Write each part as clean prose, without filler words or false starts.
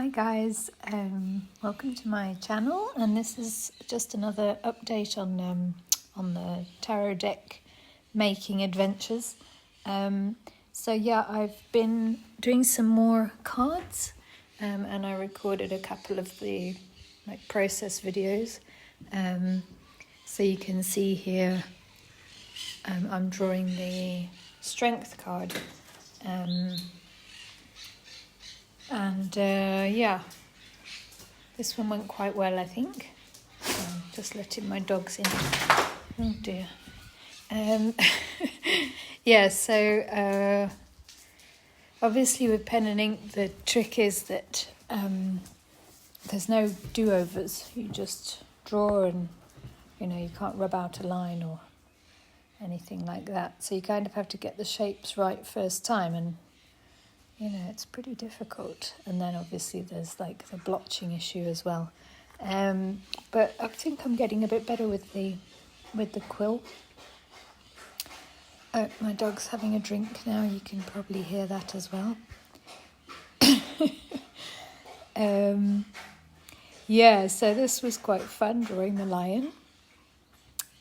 Hi guys, welcome to my channel, and this is just another update on the tarot deck making adventures. So yeah, I've been doing some more cards, and I recorded a couple of the process videos. So you can see here, I'm drawing the strength card. Yeah, this one went quite well, I think. Just letting my dogs in. Oh dear. Yeah, so obviously with pen and ink, the trick is that there's no do-overs. You just draw and, you can't rub out a line or anything like that. So you kind of have to get the shapes right first time, and it's pretty difficult. And then obviously there's the blotching issue as well. But I think I'm getting a bit better with the quill. Oh, my dog's having a drink now. You can probably hear that as well. Yeah, so this was quite fun, drawing the lion.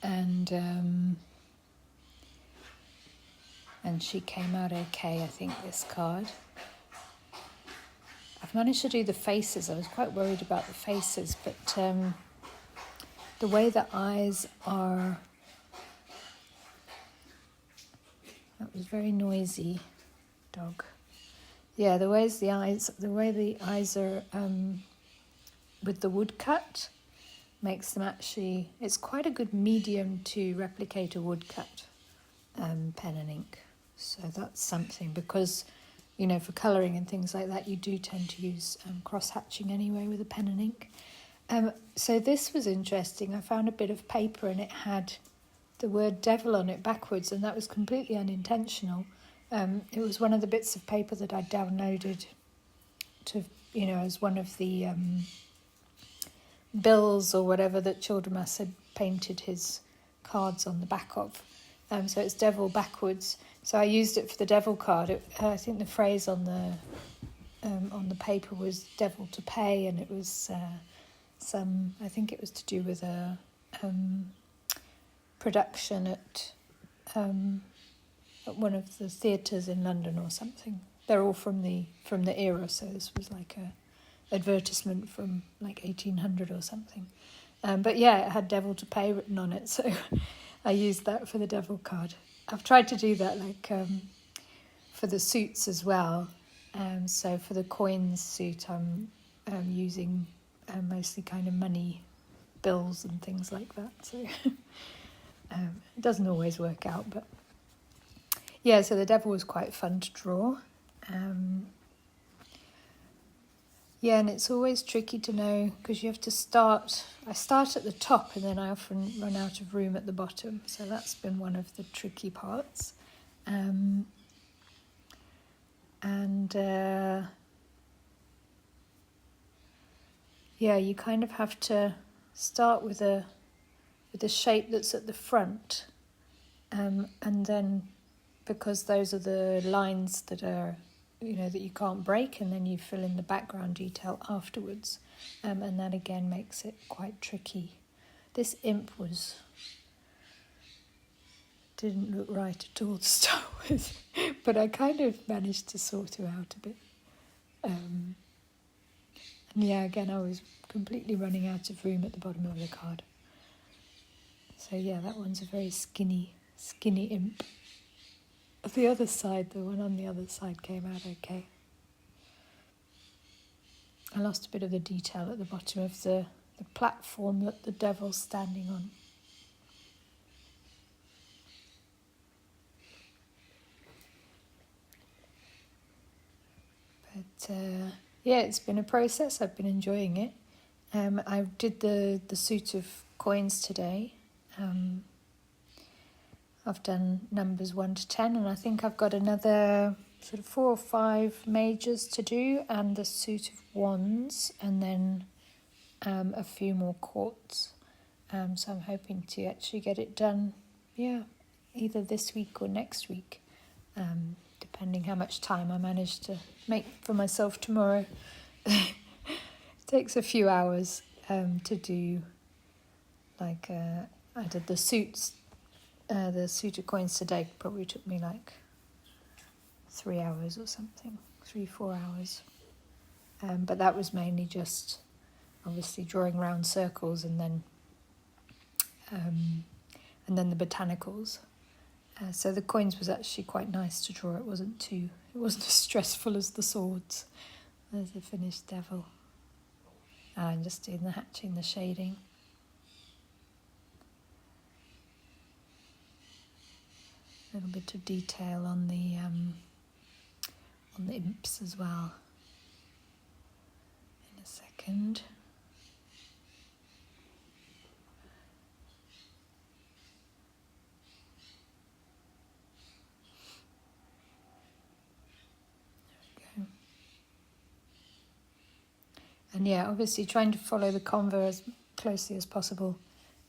And she came out okay, I think, this card. I've managed to do the faces. I was quite worried about the faces, but the way the eyes are... That was very noisy, dog. Yeah, the way the eyes are with the woodcut makes them actually... It's quite a good medium to replicate a woodcut pen and ink. So that's something, because... for colouring and things like that, you do tend to use cross-hatching anyway with a pen and ink. So this was interesting. I found a bit of paper and it had the word devil on it backwards, and that was completely unintentional. It was one of the bits of paper that I downloaded to, as one of the bills or whatever that Childermass had painted his cards on the back of. So it's devil backwards. So I used it for the devil card. I think the phrase on the paper was "devil to pay," and it was I think it was to do with a production at one of the theatres in London or something. They're all from the era, so this was like a advertisement from 1800 or something. But yeah, it had "devil to pay" written on it, so I used that for the devil card. I've tried to do that for the suits as well. So for the coins suit, I'm using mostly kind of money bills and things like that. So it doesn't always work out, but yeah. So the devil was quite fun to draw. Yeah, and it's always tricky to know, because you have to start... I start at the top and then I often run out of room at the bottom. So that's been one of the tricky parts. Yeah, you kind of have to start with a shape that's at the front. And then, because those are the lines that are... that you can't break, and then you fill in the background detail afterwards. And that again makes it quite tricky. This imp didn't look right at all to start with, but I kind of managed to sort her out a bit. And yeah, again, I was completely running out of room at the bottom of the card. So yeah, that one's a very skinny imp. The other side, the one on the other side, came out okay. I lost a bit of the detail at the bottom of the platform that the devil's standing on. But yeah, it's been a process. I've been enjoying it. I did the suit of coins today. I've done numbers 1 to 10, and I think I've got another sort of 4 or 5 majors to do, and the suit of wands, and then a few more courts. So I'm hoping to actually get it done, either this week or next week, depending how much time I manage to make for myself tomorrow. Takes a few hours to do. Like I did the suit of coins today. Probably took me like 3 hours or something, 3-4 hours. But that was mainly just obviously drawing round circles and then the botanicals. So the coins was actually quite nice to draw. It wasn't as stressful as the swords. There's the finished devil. And just doing the hatching, the shading. A little bit of detail on the imps as well. In a second. And yeah, obviously trying to follow the convo as closely as possible.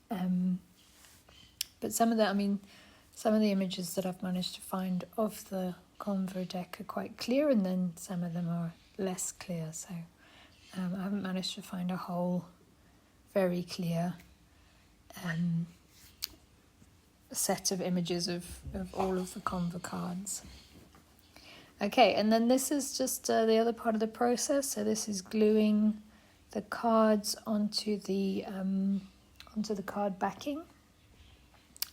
But some of the images that I've managed to find of the convo deck are quite clear, and then some of them are less clear. So I haven't managed to find a whole very clear set of images of all of the convo cards. Okay, and then this is just the other part of the process. So this is gluing the cards onto the card backing,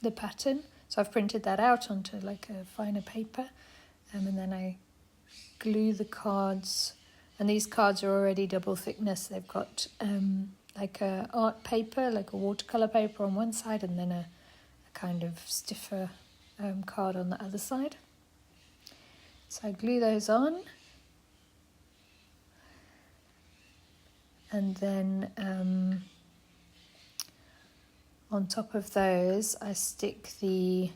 the pattern. So I've printed that out onto like a finer paper, and then I glue the cards. And these cards are already double thickness. They've got like a art paper, like a watercolor paper on one side, and then a kind of stiffer card on the other side. So I glue those on, and then on top of those I stick the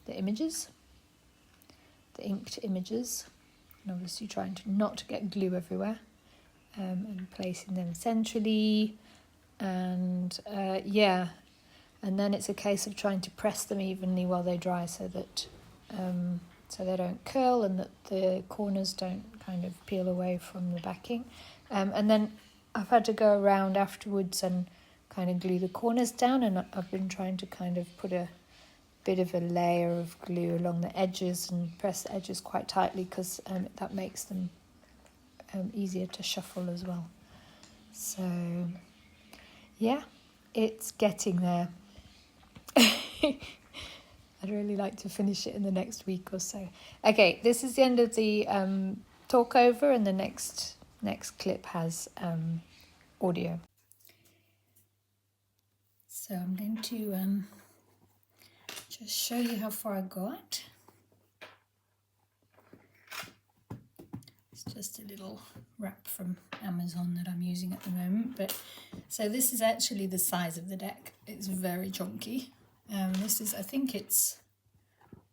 images, the inked images, and obviously trying to not get glue everywhere, and placing them centrally, and and then it's a case of trying to press them evenly while they dry so that so they don't curl and that the corners don't kind of peel away from the backing. And then I've had to go around afterwards and kind of glue the corners down, and I've been trying to kind of put a bit of a layer of glue along the edges and press the edges quite tightly, because that makes them easier to shuffle as well. So yeah, it's getting there. I'd really like to finish it in the next week or so. Okay, this is the end of the talk over, and the next clip has audio. So I'm going to just show you how far I got. It's just a little wrap from Amazon that I'm using at the moment. But so this is actually the size of the deck. It's very chunky. I think it's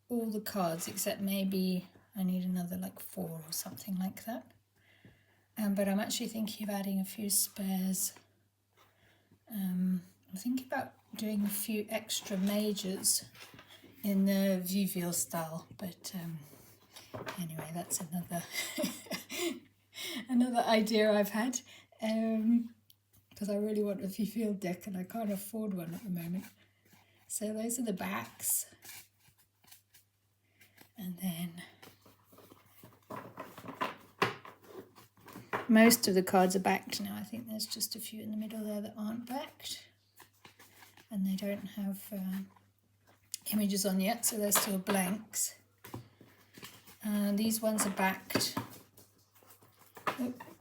all the cards except maybe I need another like 4 or something like that. But I'm actually thinking of adding a few spares. I'm thinking about doing a few extra majors in the Vivial style, but anyway, that's another idea I've had, because I really want a Vivial deck and I can't afford one at the moment. So those are the backs, and then most of the cards are backed now. I think there's just a few in the middle there that aren't backed, and they don't have images on yet, so they're still blanks. These ones are backed.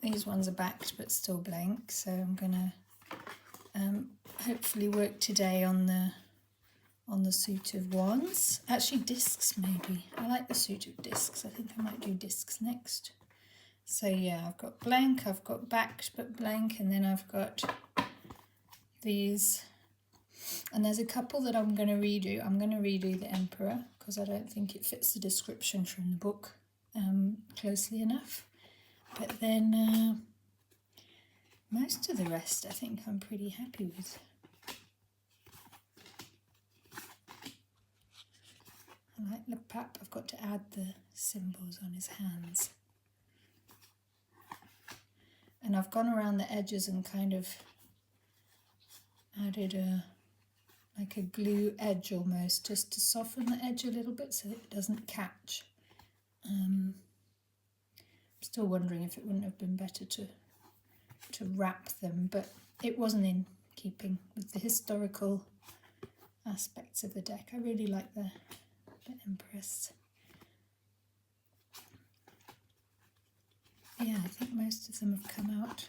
These ones are backed but still blank, so I'm gonna hopefully work today on the suit of wands. Actually, discs maybe. I like the suit of discs. I think I might do discs next. So yeah, I've got blank, I've got backed but blank, and then I've got these. And there's a couple that I'm going to redo. I'm going to redo the Emperor because I don't think it fits the description from the book closely enough. But then most of the rest I think I'm pretty happy with. I like the pap. I've got to add the symbols on his hands. And I've gone around the edges and kind of added like a glue edge almost, just to soften the edge a little bit so that it doesn't catch. I'm still wondering if it wouldn't have been better to wrap them, but it wasn't in keeping with the historical aspects of the deck. I really like the Empress. Yeah, I think most of them have come out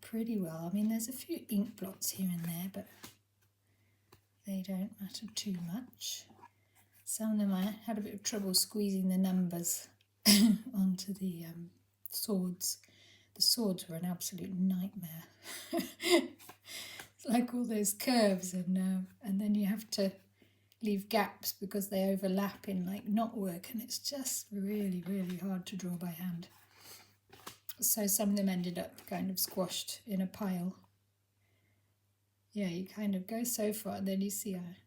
pretty well. I mean, there's a few ink blots here and there, but they don't matter too much. Some of them I had a bit of trouble squeezing the numbers onto the swords. The swords were an absolute nightmare. It's like all those curves, and then you have to leave gaps because they overlap in like knotwork, and it's just really, really hard to draw by hand. So some of them ended up kind of squashed in a pile. Yeah, you kind of go so far, and then you see I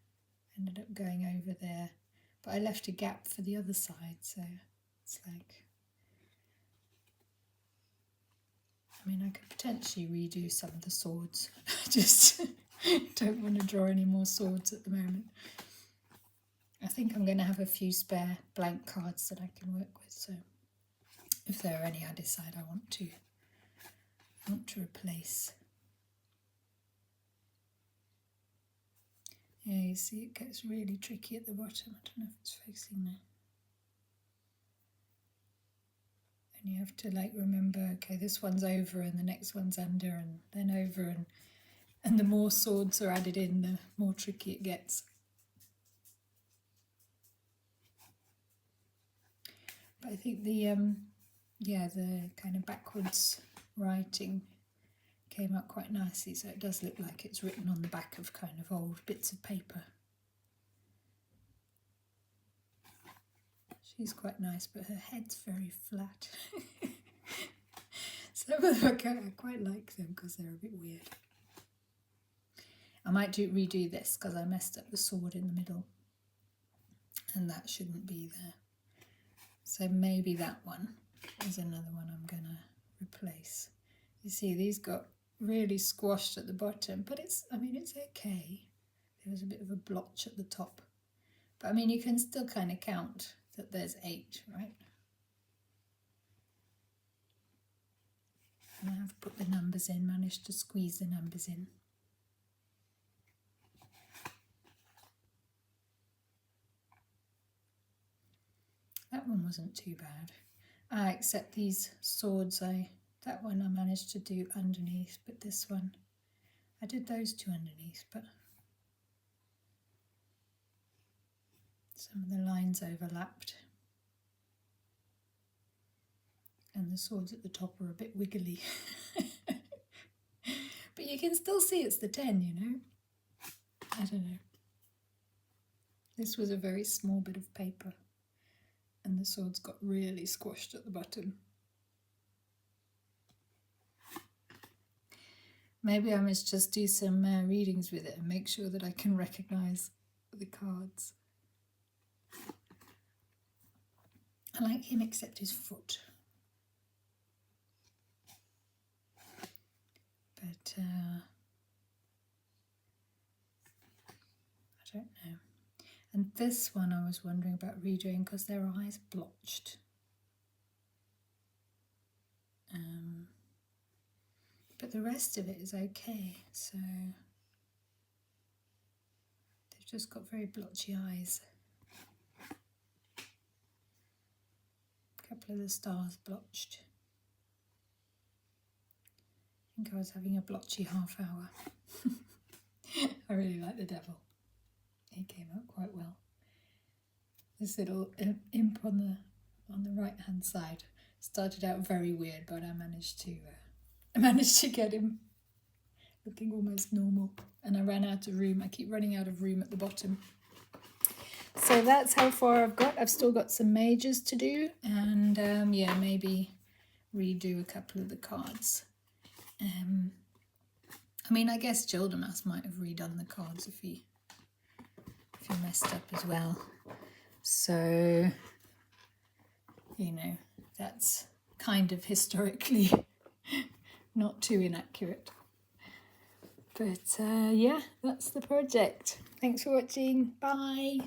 ended up going over there. But I left a gap for the other side, so it's like... I mean, I could potentially redo some of the swords. I just don't want to draw any more swords at the moment. I think I'm going to have a few spare blank cards that I can work with, so if there are any I decide I want to replace. Yeah, you see it gets really tricky at the bottom. I don't know if it's facing there. And you have to like remember, okay, this one's over and the next one's under and then over, and the more swords are added in, the more tricky it gets. But I think the kind of backwards writing came out quite nicely, so it does look like it's written on the back of kind of old bits of paper. She's quite nice, but her head's very flat. Some of them I quite like them because they're a bit weird. I might redo this because I messed up the sword in the middle, and that shouldn't be there. So maybe that one is another one I'm going to replace. You see, these got really squashed at the bottom, but it's okay. There was a bit of a blotch at the top. But I mean, you can still kind of count that there's 8, right? And I have put the numbers in, managed to squeeze the numbers in. That one wasn't too bad. Except these swords, that one I managed to do underneath, but this one, I did those 2 underneath, but some of the lines overlapped. And the swords at the top are a bit wiggly. But you can still see it's the 10, you know. I don't know. This was a very small bit of paper, and the swords got really squashed at the bottom. Maybe I must just do some readings with it and make sure that I can recognise the cards. I like him except his foot. But I don't know. And this one I was wondering about redoing because their eyes blotched. But the rest of it is okay, so they've just got very blotchy eyes. A couple of the stars blotched. I think I was having a blotchy half hour. I really like the devil. He came out quite well. This little imp on the right hand side started out very weird, but I managed to get him looking almost normal, and I ran out of room. I keep running out of room at the bottom. So that's how far I've got. I've still got some majors to do, and yeah, maybe redo a couple of the cards. I mean, I guess Childermass might have redone the cards if he messed up as well. So, you know, that's kind of historically not too inaccurate. But yeah, that's the project. Thanks for watching. Bye.